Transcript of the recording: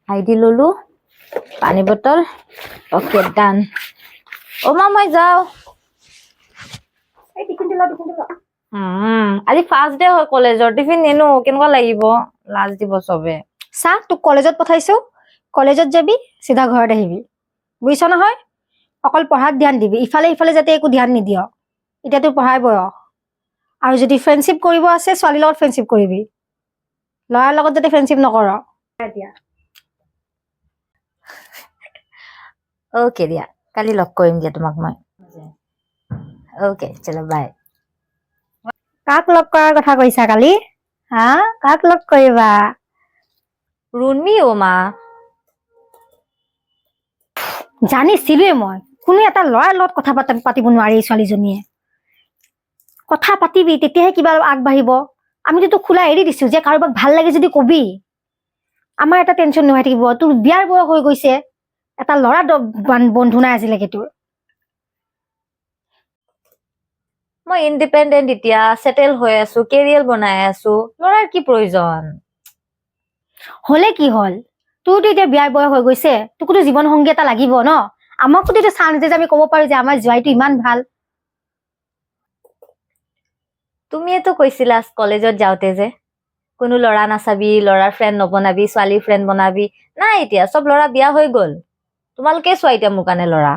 ID ললো পানী bottle okay ডান ও মা মই যাও আজি ফাৰ্ষ্ট ডে হয় কলেজৰ টিফিন নিনো কেনেকুৱা লাগিব লাজ দিব চবে চা তোক কলেজত পঠাইছো কলেজত যাবি চিধা ঘৰত আহিবি বুজিছ নহয় অকল পঢ়াত ধ্যান দিবি ইফালে ইফালে যাতে একো ধ্যান নিদিয় এতিয়া তোৰ পঢ়াই বয়স আৰু যদি ফ্ৰেণ্ডশ্বিপ কৰিব আছে ছোৱালীৰ লগত ফ্ৰেণ্ডশ্বিপ কৰিবি ল'ৰাৰ লগত যাতে ফ্ৰেণ্ডশ্বিপ নকৰ এতিয়া ওকে দিয়া কালি লগ কৰিম দিয়া তোমাক মই ওকে চলো বাই কাক লগ কৰাৰ কথা কৈছা কালি হা কাক লগ কৰিবা ৰুণমি অ মা জানিছিলোৱে মই কোনো এটা ল'ৰাৰ লগত কথা পাতিব নোৱাৰি ছোৱালীজনীয়ে কথা পাতিবি তেতিয়াহে কিবা আগবাঢ়িব আমিতো তোক খোলা এৰি দিছো যে কাৰোবাক ভাল লাগে যদি কবি আমাৰ এটা টেনচন নোহোৱাই থাকিব তোৰ বিয়াৰ বয়স হৈ গৈছে এটা ল'ৰা বন্ধু নাই আজিলৈকে তোৰ মই ইণ্ডিপেণ্ডেণ্ট এতিয়া সেটেল হৈ আছো কেৰিয়াৰ বনাই আছো ল'ৰাৰ কি প্ৰয়োজন হলে কি হল তোৰতো এতিয়া বিয়াৰ বয়স হৈ গৈছে তোকতো জীৱন সংগী এটা লাগিব ন আমাকতো এতিয়া চান্স দিয়ে যে আমি ক'ব পাৰো যে আমাৰ জোৱাইটো ইমান ভাল তুমিয়েতো কৈছিলা কলেজত যাওঁতে যে কোনো ল'ৰা নাচাবি ল'ৰাৰ ফ্ৰেণ্ড নবনাবি ছোৱালীৰ ফ্ৰেণ্ড বনাবি নাই এতিয়া চব ল'ৰা বিয়া হৈ গল তোমালোকে চোৱা এতিয়া মোৰ কাৰণে ল'ৰা